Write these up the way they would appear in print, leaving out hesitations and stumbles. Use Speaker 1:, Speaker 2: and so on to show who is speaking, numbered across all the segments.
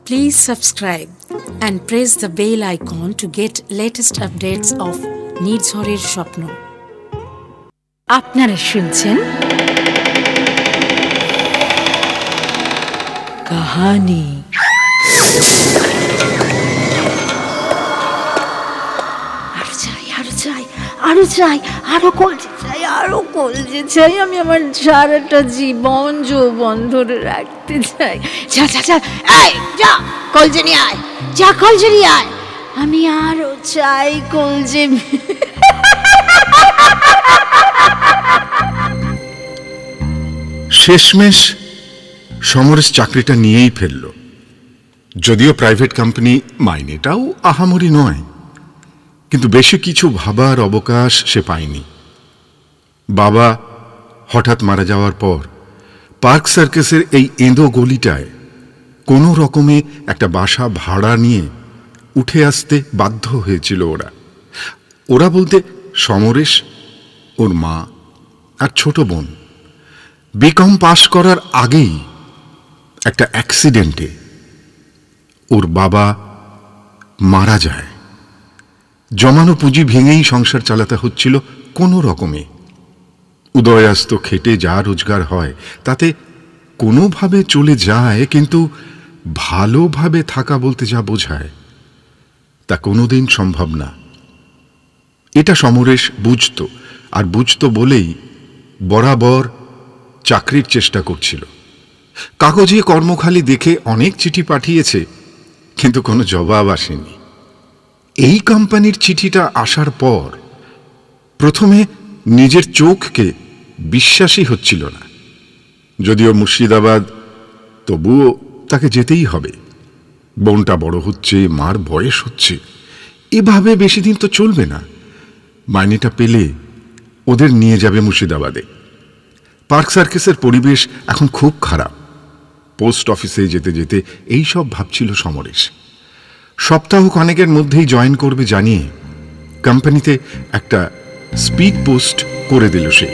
Speaker 1: Please subscribe and press the bell icon to get latest updates of নির্ঝরের স্বপ্ন। আপনারা শুনছেন কাহানি।
Speaker 2: আরো চাই, আরো কলজে চাই। আমি আমার সারাটা জীবন যৌবন ধরে রাখতে চাই। চল এই যা কলজে নিয়ে আয়, যা কলজে নিয়ে আয়। আমি আরো চাই কলজে।
Speaker 3: শেষমেশ সমরেশ চাকরিটা নিয়েই ফেলল। যদিও প্রাইভেট কোম্পানি, মাইনেটাও আহামরি নয়, কিন্তু বেশি কিছু ভাবার অবকাশ সে পায়নি। বাবা হঠাৎ মারা যাওয়ার পর পার্ক সার্কাসের এই এঁদো গলিটায় কোনো রকমে একটা বাসা ভাড়া নিয়ে উঠে আসতে বাধ্য হয়েছিল ওরা বলতে সমরেশ, ওর মা আর ছোট বোন। বিকম পাশ করার আগেই একটা অ্যাক্সিডেন্টে ওর বাবা মারা যায়। জমানো পুঁজি ভেঙেই সংসার চালাতে হচ্ছিল কোনো রকমে। উদয়াস্ত খেটে যা রোজগার হয় তাতে কোনোভাবে চলে যায়, কিন্তু ভালোভাবে থাকা বলতে যা বোঝায় তা কোনোদিন সম্ভব না। এটা সমরেশ বুঝত, আর বুঝত বলেই বরাবর চাকরির চেষ্টা করছিল। কাগজে কর্মখালি দেখে অনেক চিঠি পাঠিয়েছে, কিন্তু কোনো জবাব আসেনি। এই কোম্পানির চিঠিটা আসার পর প্রথমে নিজের চোখকে বিশ্বাসই হচ্ছিল না। যদিও মুর্শিদাবাদ, তবুও তাকে যেতেই হবে। বোনটা বড় হচ্ছে, মার বয়স হচ্ছে, এভাবে বেশি দিন তো চলবে না। মাইনেটা পেলে ওদের নিয়ে যাবে মুর্শিদাবাদে। পার্ক সার্কাসের পরিবেশ এখন খুব খারাপ। পোস্ট অফিসে যেতে যেতে এই সব ভাবছিল সমরেশ। সপ্তাহ খানেকের মধ্যেই জয়েন করবে জানিয়ে কোম্পানিতে একটা স্পিড পোস্ট করে দিল সে।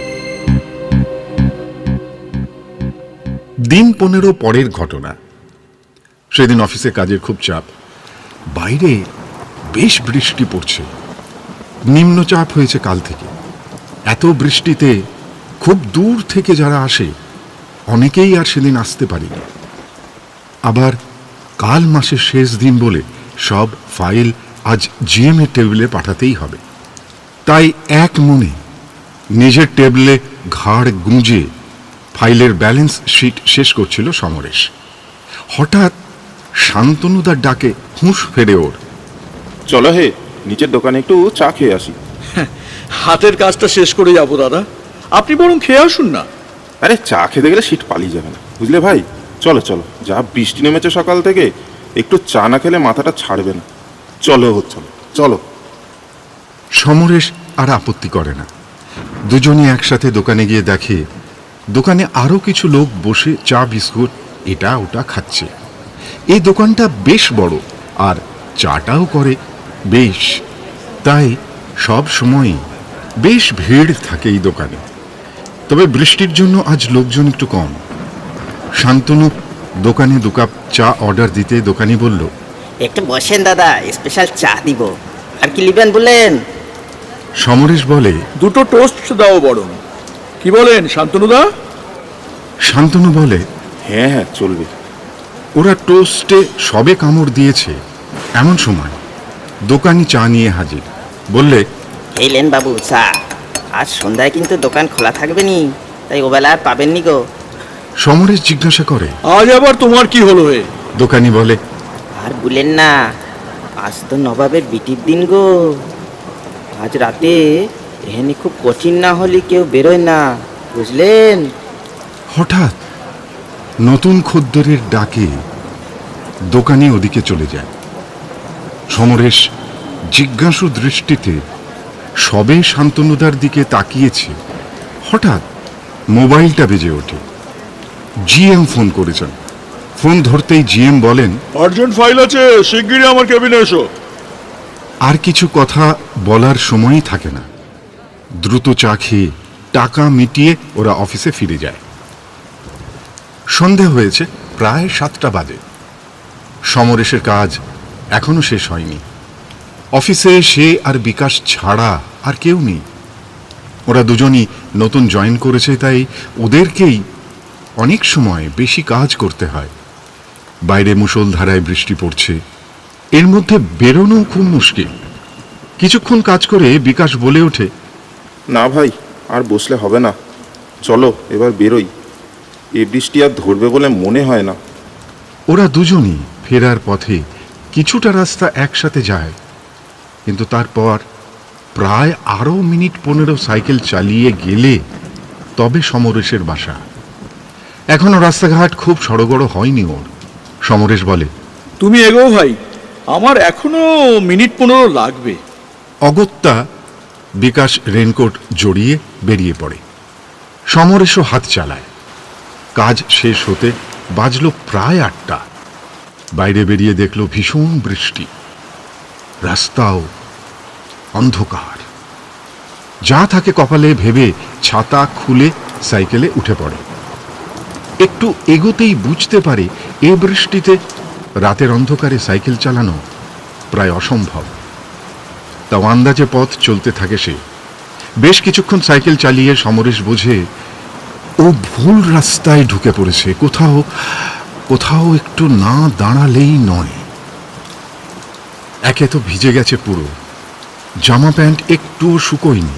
Speaker 3: দিন 15 পরের ঘটনা। সেদিন অফিসে কাজের খুব চাপ। বাইরে বেশ বৃষ্টি পড়ছে। নিম্নচাপ হয়েছে কাল থেকে। এত বৃষ্টিতে খুব দূর থেকে যারা আসে অনেকেই আর সেদিন আসতে পারেনি। আবার কাল মাসের শেষ দিন বলে সব ফাইল আজ জিএম এর টেবিলে পাঠাতেই হবে। তাই এক মনে নিজের টেবিলে ঘাড় গুঁজে ফাইলের ব্যালেন্স শিট শেষ করছিল সমরেশ। হঠাৎ শান্তনুদার ডাকে হুঁশ ফেরে ওর।
Speaker 4: চলো হে, নিচের দোকানে একটু চা খেয়ে আসি।
Speaker 5: হাতের কাজটা শেষ করে যাবো দাদা, আপনি বরং খেয়ে আসুন না।
Speaker 4: আরে চা খেতে গেলে সিট পালিয়ে যাবে না, বুঝলে ভাই। চলো চলো, যা বৃষ্টি নেমেছে সকাল থেকে, একটু চা না খেলে মাথাটা ছাড়বে না। চলো চলো চলো।
Speaker 3: সমরেশ আর আপত্তি করে না। দুজনে একসাথে দোকানে গিয়ে দেখে দোকানে আরো কিছু লোক বসে চা বিস্কুট এটা ওটা খাচ্ছে। এই দোকানটা বেশ বড়, আর চাটাও করে বেশ, তাই সব সময় বেশ ভিড় থাকে এই দোকানে। তবে বৃষ্টির জন্য আজ লোকজন একটু কম। শান্তনু দোকানে 2 কাপ চা অর্ডার দিতে দোকানি বলল,
Speaker 6: একটু বসেন দাদা, স্পেশাল চা দিব। আর কি নেবেন বলেন?
Speaker 3: সমরেশ বলে,
Speaker 5: 2টো টোস্ট দাও বরং। কি বলেন শান্তনুদা?
Speaker 3: শান্তনু বলে,
Speaker 4: হ্যাঁ হ্যাঁ চলবে।
Speaker 3: ওরা টোস্টে সবে কামড় দিয়েছে এমন সময় দোকানি চা নিয়ে হাজির। বললে,
Speaker 6: এই লেন বাবু চা। আজ সন্ধ্যায় কিন্তু দোকান খোলা থাকবে নি, তাই ওবেলা আর পাবেন নি গো।
Speaker 3: সমরেশ জিজ্ঞাসা করে,
Speaker 5: আজ আবার তোমার কি হলো হে?
Speaker 3: দোকানি বলে,
Speaker 6: আর বলেন না, আজ তো নবাবের বিটির দিন গো। আজ রাতে এখানে খুব কঠিন না হলে কেউ বেরোয় না, বুঝলেন?
Speaker 3: হঠাৎ নতুন খদ্দেরের ডাকে দোকানি ওদিকে চলে যায়। সমরেশ জিজ্ঞাসু দৃষ্টিতে সবে শান্তনুদার দিকে তাকিয়েছে, হঠাৎ মোবাইলটা বেজে ওঠে। জিএম ফোন করেছেন। ফোন ধরতেই জিএম বলেন,
Speaker 5: আর্জেন্ট ফাইল আছে, শিগগিরই আমার কেবিনে এসো।
Speaker 3: আর কিছু কথা বলার সময়ই থাকে না। দ্রুত চা খেয়ে টাকা মিটিয়ে ওরা অফিসে ফিরে যায়। সন্ধে হয়েছে, প্রায় 7টা বাজে। সমরেশের কাজ এখনো শেষ হয়নি। অফিসে সে আর বিকাশ ছাড়া আর কেউ নেই। ওরা দুজনই নতুন জয়েন করেছে, তাই ওদেরকেই অনেক সময় বেশি কাজ করতে হয়। বাইরে মুষলধারায় বৃষ্টি পড়ছে, এর মধ্যে বেরোনো খুব মুশকিল। কিছুক্ষণ কাজ করে বিকাশ বলে ওঠে,
Speaker 4: না ভাই, আর বসলে হবে না, চলো এবার বেরোই। এ বৃষ্টি আর ধরবে বলে মনে হয় না।
Speaker 3: ওরা দুজনই ফেরার পথে কিছুটা রাস্তা একসাথে যায়, কিন্তু তারপর প্রায় আরও মিনিট 15 সাইকেল চালিয়ে গেলে তবে সমরেশের বাসা। এখনো রাস্তাঘাট খুব সড়গড় হয়নি ওর। সমরেশ বলে,
Speaker 5: তুমি এগোও ভাই, আমার এখনো মিনিট 15 লাগবে।
Speaker 3: অগত্যা বিকাশ রেনকোট জড়িয়ে বেরিয়ে পড়ে। সমরেশও হাত চালায়। কাজ শেষ হতে বাজলো প্রায় 8টা। বাইরে বেরিয়ে দেখলো ভীষণ বৃষ্টি, রাস্তাও অন্ধকার। যা থাকে কপালে ভেবে ছাতা খুলে সাইকেলে উঠে পড়ে। একটু এগোতেই বুঝতে পারে এ বৃষ্টিতে রাতের অন্ধকারে সাইকেল চালানো প্রায় অসম্ভব। তাও আন্দাজে পথ চলতে থাকে সে। বেশ কিছুক্ষণ সাইকেল চালিয়ে সমরেশ বোঝে ও ভুল রাস্তায় ঢুকে পড়েছে। কোথাও কোথাও একটু না দাঁড়ালেই নয়। একে তো ভিজে গেছে পুরো, জামা প্যান্ট একটুও শুকোয়নি,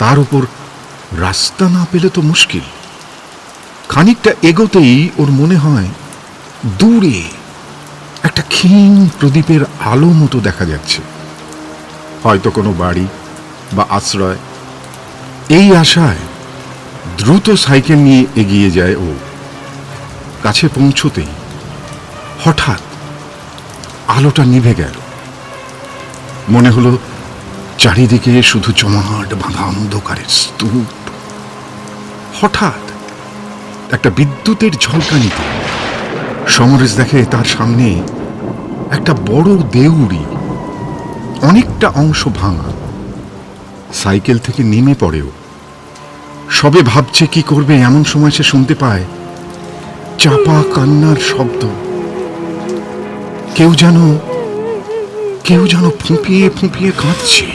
Speaker 3: তার উপর রাস্তা না পেলে তো মুশকিল। খানিকটা এগোতেই ওর মনে হয় দূরে একটা ক্ষীণ প্রদীপের আলো মতো দেখা যাচ্ছে, হয়তো কোনো বাড়ি বা আশ্রয়। এই আশায় দ্রুত সাইকেল নিয়ে এগিয়ে যায় ও। কাছে পৌঁছতেই হঠাৎ আলোটা নিভে গেল। মনে হলো চারিদিকে শুধু জমাট বাঁধা অন্ধকারের স্তূপ। হঠাৎ একটা বিদ্যুতের ঝলকানিতে সমরেশ দেখে তার সামনে একটা বড় দেউড়ি, অনেকটা অংশ ভাঙা। সাইকেল থেকে নেমে পড়েও সবে ভাবছে কি করবে, এমন সময় সে শুনতে পায় চাপা কান্নার শব্দ। কেউ যেন ফুঁপিয়ে ফুঁপিয়ে কাঁদছে।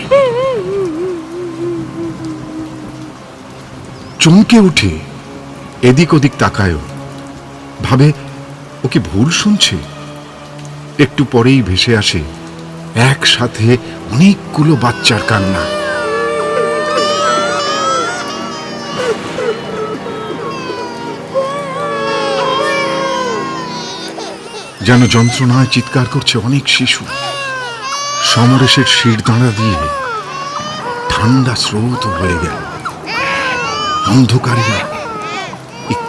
Speaker 3: চমকে উঠে এদিক ওদিক তাকায়ও, ভাবে ও কি ভুল শুনছে। একটু পরেই ভেসে আসে একসাথে অনেকগুলো বাচ্চার কান্না। যেন যন্ত্রণায় চিৎকার করছে অনেক শিশু। সমরেশের শির দাঁড়া দিয়ে ঠান্ডা স্রোত হয়ে গেল। অন্ধকারে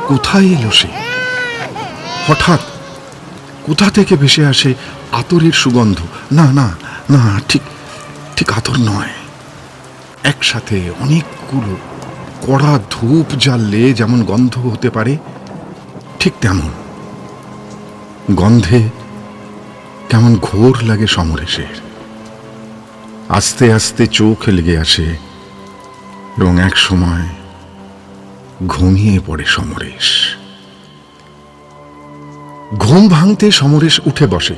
Speaker 3: কোথায় এলো সে? হঠাৎ কোথা থেকে ভেসে আসে আতরের সুগন্ধ। না না না, ঠিক ঠিক আতর নয়। একসাথে অনেকগুলো কড়া ধূপ জ্বাললে যেমন গন্ধ হতে পারে, ঠিক তেমন গন্ধে কেমন ঘোর লাগে সমরেশের। আস্তে আস্তে চোখ লেগে আসে এবং এক সময় ঘুমিয়ে পড়ে সমরেশ। ঘুম ভাঙতে সমরেশ উঠে বসে,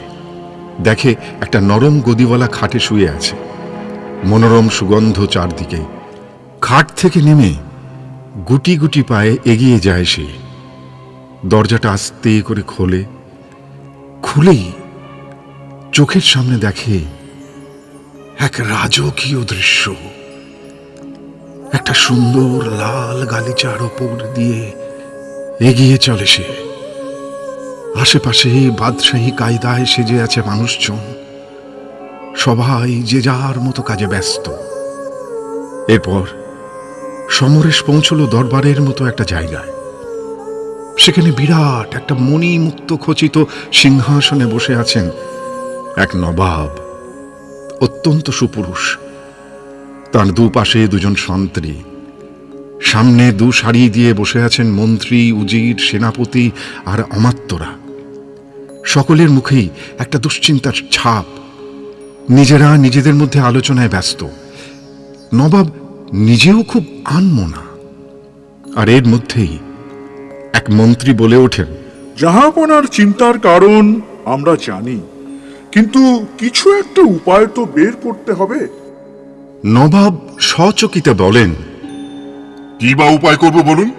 Speaker 3: দেখে একটা নরম গদিওয়ালা খাটে শুয়ে আছে, মনোরম সুগন্ধ চারদিকে। খাট থেকে নেমে গুটি গুটি পায়ে এগিয়ে যায় সে। দরজাটা আস্তে করে খোলে। খুলেই চোখের সামনে দেখে এক রাজকীয় দৃশ্য। একটা সুন্দর লাল গালিচার ওপর দিয়ে এগিয়ে চলে সে। আশেপাশে বাদশাহী কায়দায় সেজে আছে মানুষজন, সবাই যে যার মতো কাজে ব্যস্ত। এরপর সমরেশ পৌঁছল দরবারের মতো একটা জায়গায়। সেখানে বিরাট একটা মণিমুক্ত খচিত সিংহাসনে বসে আছেন এক নবাব, অত্যন্ত সুপুরুষ। তার দুপাশে দুজন সন্ত্রী, সামনে দু সারি দিয়ে বসে আছেন মন্ত্রী, উজির, সেনাপতি আর অমাত্যরা। সকলের মুখেই একটা দুশ্চিন্তার ছাপ। নিজেরা নিজেদের মধ্যে আলোচনায় ব্যস্ত। নবাব নিজেও খুব আনমনা। আর এর মধ্যেই এক মন্ত্রী বলে ওঠেন,
Speaker 7: জাহাপনার চিন্তার কারণ আমরা জানি, কিন্তু কিছু একটা উপায় তো বের করতে হবে।
Speaker 3: নবাব সচকিতে বলেন,
Speaker 8: কি বা উপায় করব বলুন?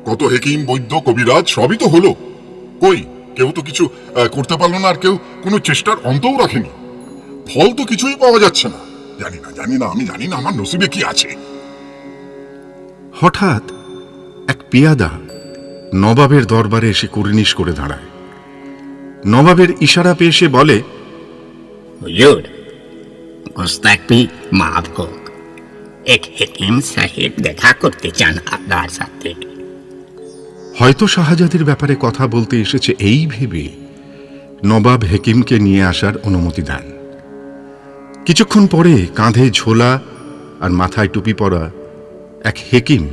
Speaker 8: কত হেকিম, বৈদ্য, কবিরাজ সবই তো হলো, কই কেউ তো কিছু করতে পারলো না, আর কেউ কোনো চেষ্টার অন্তও রাখেনি। ফল তো কিছুই পাওয়া যাচ্ছে না। আমি জানি না আমার নসিবে কি আছে।
Speaker 3: হঠাৎ এক পেয়াদা নবাবের দরবারে এসে কুর্নিশ করে দাঁড়ায়। নবাবের ইশারা পেয়ে সে বলে,
Speaker 9: হুজুর, গোস্তাকি মাফ হোক, এক হেকিম সাহেব দেখা করতে চান আপনার সাথে।
Speaker 3: হয়তো শাহজাদির ব্যাপারে কথা বলতে এসেছে এই ভেবে নবাব হেকিমকে নিয়ে আসার অনুমতি দেন। কিছুক্ষণ পরে কাঁধে ঝোলা আর মাথায় টুপি পরা এক হেকিম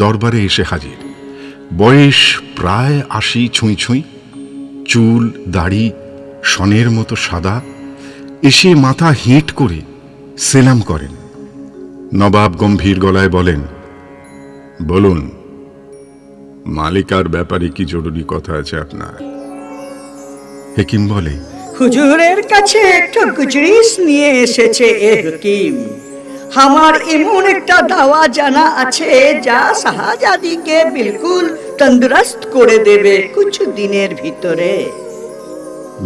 Speaker 3: দরবারে এসে হাজির। বয়স প্রায় ৮০ ছুঁই ছুঁই, চুল দাড়ি সনের মতো সাদা। এসে মাথা হেঁট করে সেলাম করেন। নবাব গম্ভীর গলায় বলেন, বলুন, মালিকার ব্যাপারে কি জরুরি কথা আছে আপনার? হেকিম বলে,
Speaker 10: হুজুরের কাছে একটা গুজরিশ নিয়ে এসেছে এ হকিম। আমার এমন একটা দাওয়া জানা আছে যা শাহজাদিকে বিলকুল তন্দুরস্ত করে দেবে কিছু দিনের ভিতরে।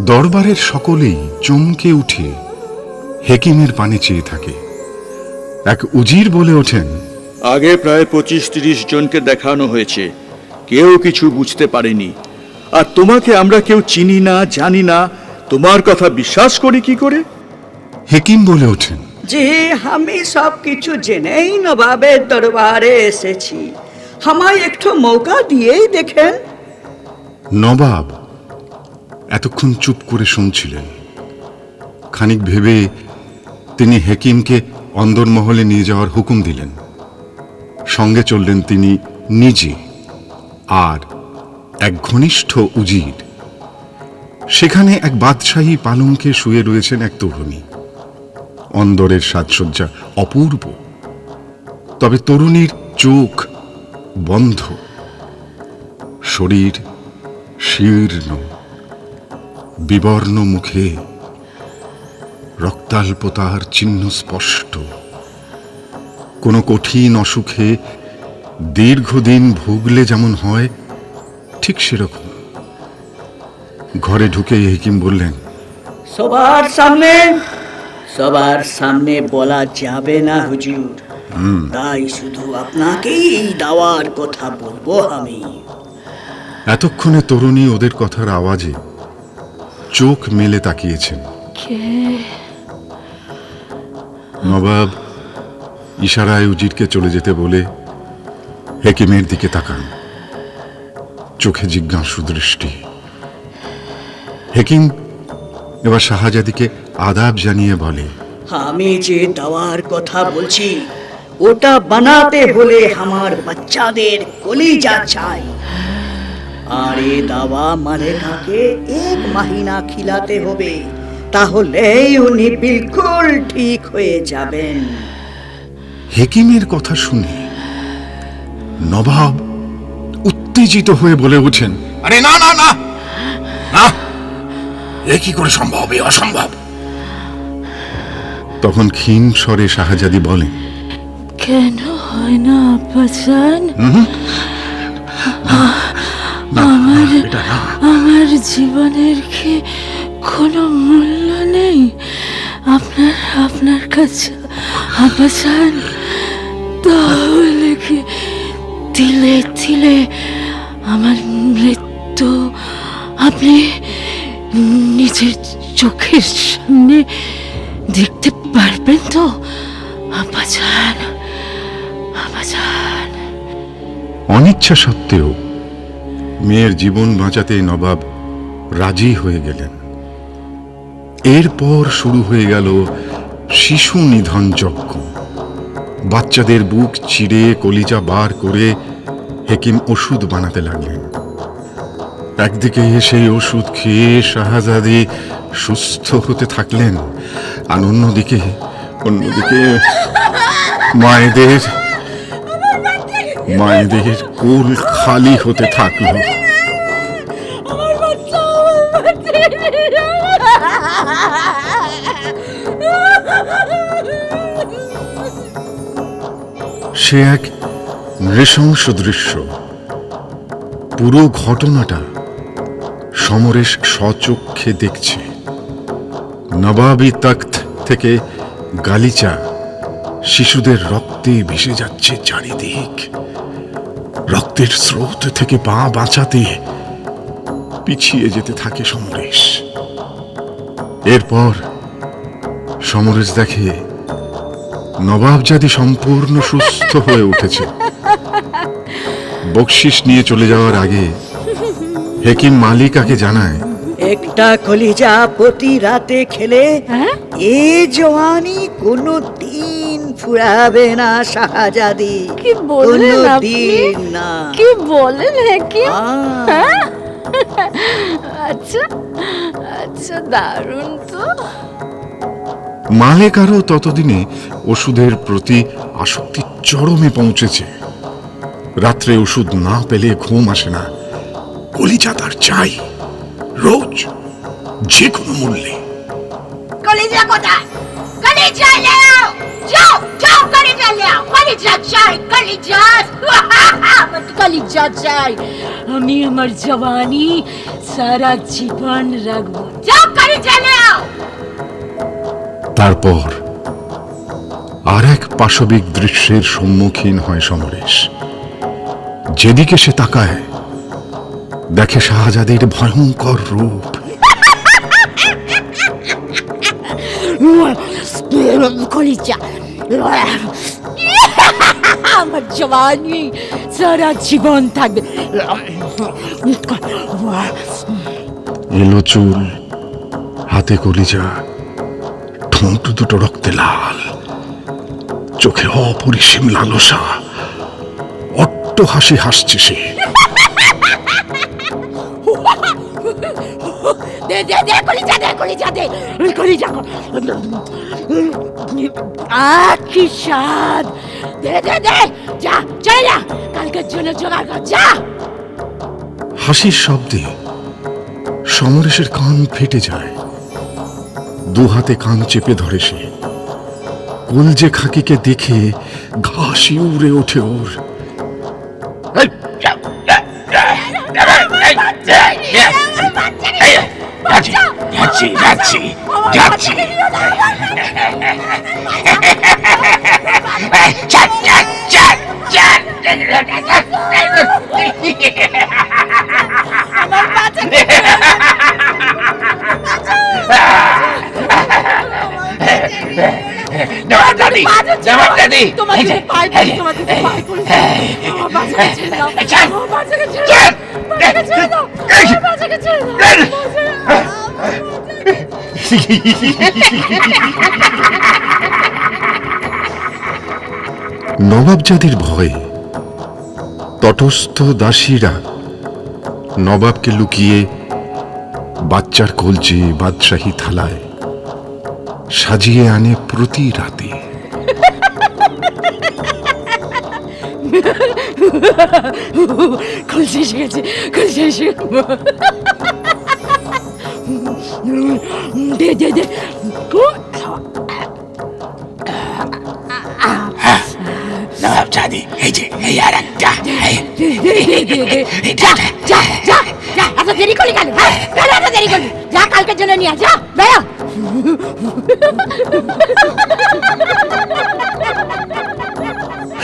Speaker 3: দরবারের সকলেই চমকে উঠে হেকিমের পানে চেয়ে থাকে। এক উজির বলে ওঠেন,
Speaker 5: আগে প্রায় 25-30 জনকে দেখানো হয়েছে, কেউ কিছু বুঝতে পারেনি। আর তোমাকে আমরা কেউ চিনি না, জানি না, তোমার কথা বিশ্বাস করি কি করে?
Speaker 3: হেকিম বলে ওঠেন,
Speaker 10: যে আমি সব কিছু জেনেই নবাবের দরবারে এসেছি, আমায় একটু মৌকা দিয়েই দেখেন।
Speaker 3: নবাব এতক্ষণ চুপ করে শুনছিলেন। খানিক ভেবে তিনি হেকিমকে অন্দরমহলে নিয়ে যাওয়ার হুকুম দিলেন। সঙ্গে চললেন তিনি নিজে আর এক ঘনিষ্ঠ উজির। সেখানে এক বাদশাহী পালঙ্কে শুয়ে রয়েছেন এক তরুণী। অন্দরের সাজসজ্জা অপূর্ব, তবে তরুণীর চোখ বন্ধ, শরীর শীর্ণ, বিবর্ণ মুখে রক্তাল্পতার চিহ্ন স্পষ্ট। কোনো কঠিন অসুখে দীর্ঘদিন ভুগলে যেমন হয় ঠিক সেরকম। ঘরে ঢুকে হেকিম বললেন,
Speaker 10: সবার সামনে বলা যাবে না হুজুর, তাই শুধু আপনাকেই এই দাওয়ার কথা বলবো আমি।
Speaker 3: এতক্ষণে তরুণী ওদের কথার আওয়াজে চোখ মেলে তাকিয়েছেন। নবাব ইশারায় উজিরকে চলে যেতে বলে হেকিমের দিকে তাকান, চোখে জিজ্ঞাসু দৃষ্টি। হেকিম এবার শাহজাদিকে আদাব জানিয়ে বলে,
Speaker 10: আমি যে দাওয়ার কথা বলছি ওটা বানাতে হলে আমার বাচ্চাদের কলিজা চাই। আর এ দাওয়া মালেকাকে 1 মাহিনা খিলাতে হবে, তাহলেই উনি বিলকুল ঠিক হয়ে যাবেন।
Speaker 3: হেকিমের কথা শুনে নবাব উত্তেজিত হয়ে বলে ওঠেন,
Speaker 8: আরে না না না না, এ কি করে সম্ভব? এ অসম্ভব।
Speaker 3: তখন ক্ষীণ স্বরে শাহজাদি বলেন,
Speaker 2: কেন হয় না আব্বাজান? আমার জীবনের কি কোনো মূল্য নেই আপনার কাছে আব্বাজান? তাহলে কি তিলে তিলে আমার মৃত্যু আপনি নিজের চোখের সামনে দেখতে পারবেন তো আব্বাজান?
Speaker 3: অনিচ্ছা সত্ত্বেও মেয়ের জীবন বাঁচাতে নবাব রাজি হয়ে গেলেন। এরপর শুরু হয়ে গেল শিশু নিধন যজ্ঞ। বাচ্চাদের বুক চিরে কলিজা বার করে হেকিম ওষুধ বানাতে লাগলেন। একদিকে সেই ওষুধ খেয়ে শাহজাদি সুস্থ হতে থাকলেন, আর অন্যদিকে মায়েদের কোল খালি হতে থাকলো। সে এক নৃশংস দৃশ্য। পুরো ঘটনাটা সমরেশ স্বচক্ষে দেখছে। নবাবী তখ্ত থেকে গালিচা শিশুদের রক্তে ভেসে যাচ্ছে চারিদিক। রক্তের স্রোত থেকে পা বাঁচাতে পিছিয়ে যেতে থাকে সমরেশ। এরপর সমরেশ দেখে নবাবজাদি সম্পূর্ণ সুস্থ হয়ে উঠেছে। বকশিস নিয়ে চলে যাওয়ার আগে হেকিম মালিকাকে জানায়,
Speaker 10: একটা কলিজা প্রতি রাতে খেলে এ জওয়ানি কোনো দিন ফুরাবে না শাহজাদি।
Speaker 2: কি বলেন
Speaker 10: কোনো
Speaker 2: আপনি?
Speaker 10: দিন না।
Speaker 2: কি বলেন হেকিম?
Speaker 10: আহ।
Speaker 2: হ্যাঁ? আচ্ছা আচ্ছা, দারুণ তো।
Speaker 3: মালেকারও ততদিনে ওষুধের প্রতি আসক্তি চরমে পৌঁছেছে। রাত্রে ওষুধ না পেলে ঘুম আসে না। কলিজা তার চাই, রোজ, যে কোনো মূল্যে।
Speaker 2: কলিজা কোথায়? কলিজা নাও, যাও যাও, কলিজা নাও। কলিজা চাই, কলিজা। আমার কলিজা চাই। আমি আমার জওয়ানি সারা জীবন রাখবো। যাও, কলিজা নাও।
Speaker 3: তারপর আর এক পাশবিক দৃশ্যের সম্মুখীন হয় সমরেশ। যেদিকে সে তাকায় দেখে শাহজাদির ভয়ঙ্কর রূপ।
Speaker 2: কলিজা, আমার জওয়ানি সারা জীবন থাকবে।
Speaker 3: এলো চুল, হাতে কলিজা, ঠোঁট দুটো রক্তে লাল, চোখে অপরিসীম লালসা। অট্ট হাসি হাসছে সে।
Speaker 2: দে দে দে, কলিজা দে, কলিজা দে, কলিজা। কি স্বাদ! দে দে দে, যা চলে যা, কালকের জন্য জোগাড় কর, যা।
Speaker 3: হাসির শব্দে সমরেশের কান ফেটে যায়। দু হাতে কান চেপে ধরে সে। কলজে খাকিকে দেখে ঘা শিউরে ওঠে ওর।
Speaker 9: যাচ্ছি যাচ্ছি যাচ্ছি।
Speaker 3: নবাবজাদির ভয়ে তটস্থ দাসীরা নবাবকে লুকিয়ে বাচ্চার কলজে বাদশাহী থালায় সাজিয়ে আনে প্রতি রাতে।
Speaker 2: কলজে এসে গেছে, কলজে এসে দে দে দে।
Speaker 9: নবাবজাদি, এই যে এই আর একটা।
Speaker 2: যা যা যা যা, এত দেরি করলি কেন? কেন এত দেরি করলি? যা, কালকের জন্য নিয়ে যা, বেরো।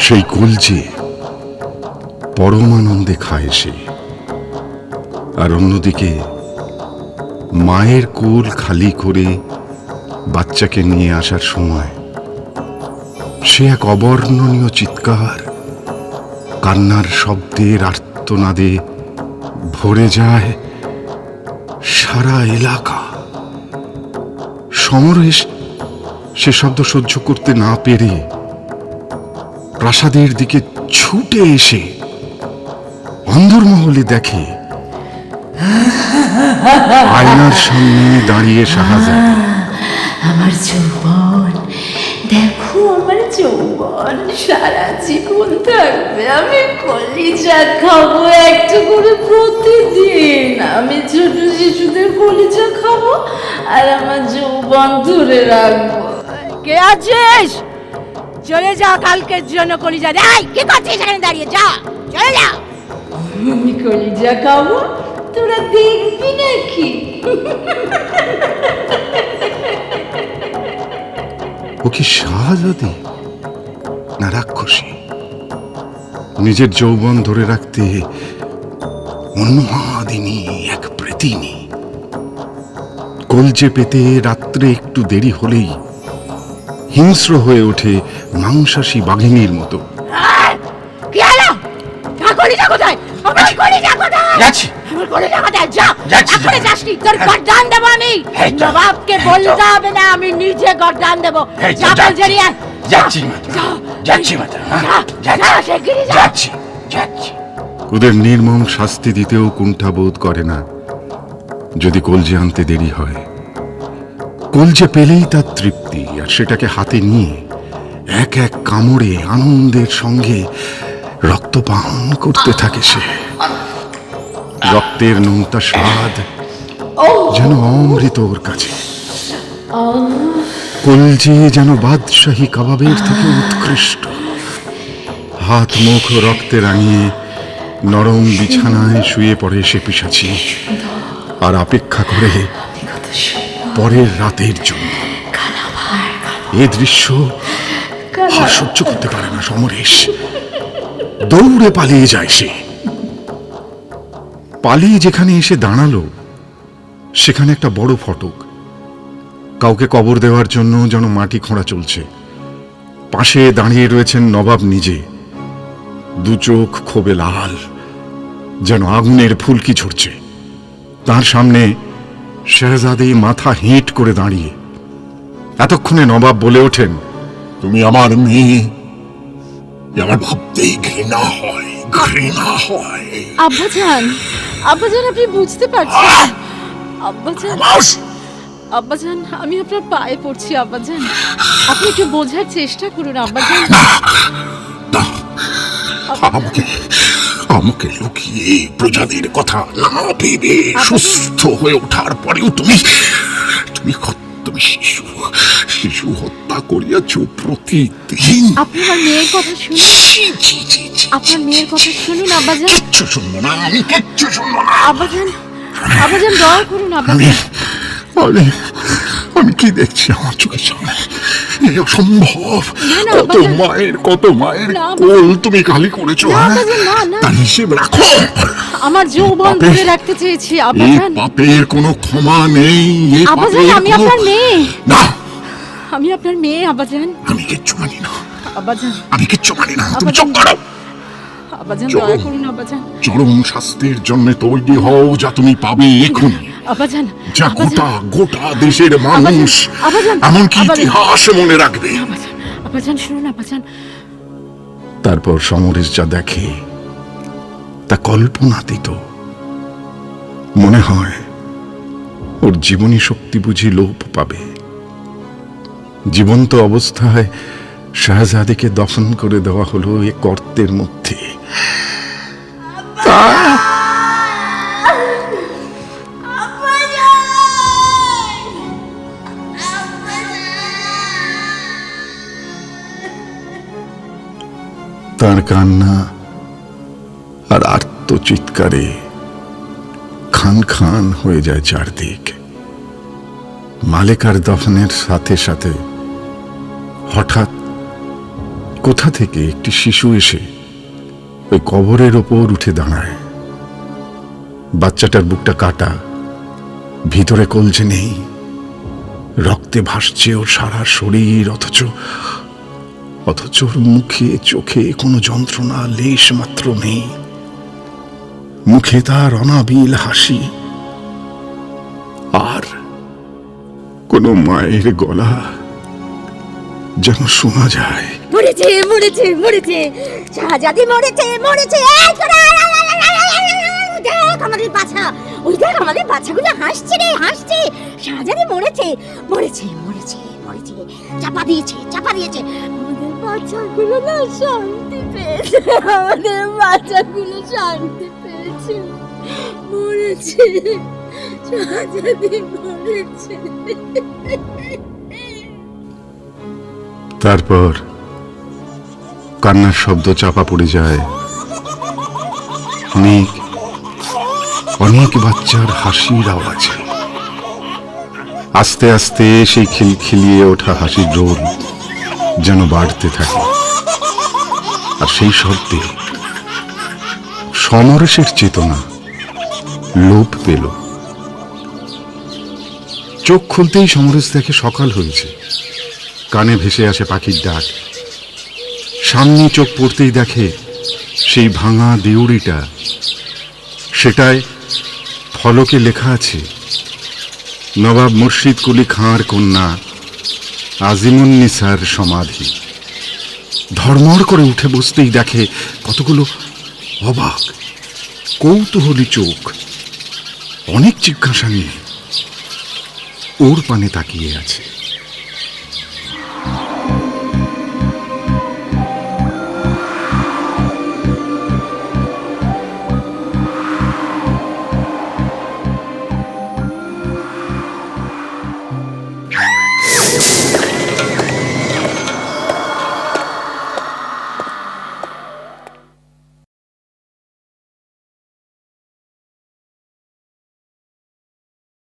Speaker 3: সেই কলজে পরমানন্দে খায় সে। আর অন্যদিকে মায়ের কোল খালি করে বাচ্চাকে নিয়ে আসার সময় সে এক অবর্ণনীয় চিৎকার, কান্নার শব্দের আর্তনাদে ভরে যায় সারা এলাকা। সমরেশ সে শব্দ সহ্য করতে না পেরে প্রাসাদের দিকে ছুটে এসে অন্দরমহলে দেখে আয়নার সামনে দাঁড়িয়ে শাহজাদি।
Speaker 2: আমার যৌবন, দেখো আমার যৌবন সারা জীবন থাকবে। আমি কলিজা খাবো একটু করে প্রতিদিন। আমি ছোট শিশুদের কলিজা খাবো আর আমার যৌবন ধরে রাখবো। কে আছিস? চলে যা, কালকের জন্য কলিজা দে। এই, কি করছিস এখানে দাঁড়িয়ে? যা, চলে যা। আমি কলিজা খাবো, তোরা দেখবি নাকি?
Speaker 3: ও কি শাহজাদি না রাক্ষসী? নিজের যৌবন ধরে রাখতে উন্মাদিনী এক প্রেতিনী। কলজে পেতে রাত্রে একটু দেরি হলেই হিংস্র হয়ে ওঠে মাংসাশী বাঘিনীর মতো।
Speaker 2: কি হলো? কলিজা কোথায়? আমার কলিজা কোথায়?
Speaker 9: যাচ্ছি
Speaker 2: আমার কলিজা কোথায়? যা,
Speaker 9: যাচ্ছি,
Speaker 2: এখনই যাসনি, তোর গর্দান দেবো আমি।
Speaker 9: এই তো।
Speaker 2: নবাবকে বলতে হবে না, আমি নিজে গর্দান দেবো।
Speaker 9: এই তো,
Speaker 2: যা,
Speaker 9: যাচ্ছি।
Speaker 2: কলজেরিয়া,
Speaker 9: যাচ্ছি মাতা,
Speaker 2: যা,
Speaker 9: যাচ্ছি মাতা,
Speaker 2: যা, যা, শিগগিরই যা।
Speaker 9: যাচ্ছি যাচ্ছি।
Speaker 3: ওদের নির্মম শাস্তি দিতেও কুণ্ঠাবোধ করে না যদি কলজে আনতে দেরি হয়। কলজে পেলেই তার তৃপ্তি, আর সেটাকে হাতে নিয়ে এক এক কামড়ে আনন্দের সঙ্গে রক্তপান করতে থাকে সে। রক্তের নোনতা স্বাদ যেন অমৃত ওর কাছে। কলজে যেন বাদশাহী কাবাবের থেকে উৎকৃষ্ট। হাত মুখ রক্তে রাঙিয়ে নরম বিছানায় শুয়ে পড়ে সে পিশাচি, আর অপেক্ষা করে পরের রাতের জন্য। এ দৃশ্য আর সহ্য করতে পারে না সমরেশ। দৌড়ে পালিয়ে যায় সে। পালিয়ে যেখানে এসে দাঁড়ালো সেখানে একটা বড় ফটক। কাউকে কবর দেওয়ার জন্য যেন মাটি খোঁড়া চলছে। পাশে দাঁড়িয়ে রয়েছেন নবাব নিজে, দু চোখ ক্ষোভে লাল, যেন আগুনের ফুলকি ঝরছে। তার সামনে শেহজাদে মাথা হেঁট করে দাঁড়িয়ে। এতক্ষণে নবাব বলে ওঠেন,
Speaker 8: তুমি আমার মেয়ে, আমার ভাবতেই ঘৃণা হয়, ঘৃণা হয়।
Speaker 2: আব্বাজান, আব্বাজান, আপনি বুঝতে পারছেন? আব্বাজান, আব্বাজান, আমি আপনার পায়ে পড়ছি আব্বাজান, আপনি একটু বোঝার চেষ্টা করুন আব্বাজান।
Speaker 8: না, আমাকে আমাকে লুকিয়ে প্রজাদের কথা না ভেবে সুস্থ হয়ে ওঠার পরেও তুমি তুমি তুমি শিশু শিশু হত্যা করিয়াছ প্রতিদিন।
Speaker 2: আপনি আমার মেয়ের কথা শুনুন, আপনার মেয়ের কথা শুনুন আব্বাজান।
Speaker 8: কিচ্ছু শুনবো না, আমি কিচ্ছু শুনবো না।
Speaker 2: আব্বাজান, আব্বাজান, দয়া করুন আব্বাজান।
Speaker 8: আমি আমি কি দেখছি আমার চোখের সামনে? এই অসম্ভব। কত মায়ের কোল তুমি খালি করেছো। তার হিসেব রাখো।
Speaker 2: আমার যৌবন ধরে রাখতে চেয়েছি আব্বাজান।
Speaker 8: পাপের কোনো ক্ষমা নেই।
Speaker 2: আব্বাজান, আমি আপনার মেয়ে।
Speaker 8: না,
Speaker 2: আমি আপনার মেয়ে আব্বাজান।
Speaker 8: আমি কিচ্ছু মানি না
Speaker 2: আব্বাজান,
Speaker 8: আমি কিচ্ছু মানি না। তুমি চুপ করো।
Speaker 2: আব্বাজান, দয়া করুন আব্বাজান।
Speaker 8: চরম শাস্তির জন্য তৈরি হও, যা তুমি পাবে এখনই।
Speaker 2: আব্বাজান,
Speaker 8: যা গোটা দেশের মানুষ, এমনকি ইতিহাস মনে রাখবে।
Speaker 2: আব্বাজান, শুনুন আব্বাজান।
Speaker 3: তারপর সমরেশ যা দেখে তা কল্পনাতীত। মনে হয় ওর জীবনী শক্তি বুঝি লোপ পাবে। জীবন্ত অবস্থায় শাহজাদেকে দফন করে দেওয়া হলো এ গর্তের মধ্যে। তার কান্না আর আর্তচিৎকারে খান খান হয়ে যায় চারদিক। মালেকার দফনের সাথে সাথে হঠাৎ কোথা থেকে একটি শিশু এসে ওই কবরের ওপর উঠে দাঁড়ায়। বাচ্চাটার বুকটা কাটা, ভিতরে কলজে নেই, রক্তে ভাসছে ওর সারা শরীর, অথচ ওর মুখে চোখে কোনো যন্ত্রণা লেশ মাত্র নেই। মুখে তার অনাবিল হাসি, আর কোনো মায়ের গলা যেন শোনা যায়।
Speaker 2: মরেছে, মরেছে, মরেছে, শাহজাদি মরেছে, মরেছে। দেখ আমাদের বাচ্চা, ওই দেখ আমাদের বাচ্চাগুলো হাসছে রে, হাসছে। শাহজাদি মরেছে, মরেছে, মরেছে, মরেছে। চাপা দিয়েছে, চাপা দিয়েছে। আমাদের বাচ্চাগুলো না শান্তি পেয়েছে, আমাদের বাচ্চাগুলো শান্তি পেয়েছে। মরেছে, শাহজাদি মরেছে।
Speaker 3: তারপর কান্নার শব্দ চাপা পড়ে যায়। অনেক অনেক বাচ্চার হাসির আওয়াজে। আস্তে আস্তে সেই খিলখিলিয়ে ওঠা হাসির রোল যেন বাড়তে থাকে। আর সেই শব্দে সমরসের চেতনা লোপ পেল। চোখ খুলতেই সমরস দেখে সকাল হয়েছে। কানে ভেসে আসে পাখির ডাক। সামনে চোখ পড়তেই দেখে সেই ভাঙা দেউড়িটা। সেটায় ফলকে লেখা আছে, নবাব মুর্শিদ কুলি খাঁর কন্যা আজিমুন্নিসার সমাধি। ধর্মড় করে উঠে বসতেই দেখে কতগুলো অবাক কৌতূহলী চোখ অনেক জিজ্ঞাসা নিয়ে ওর পানে তাকিয়ে আছে।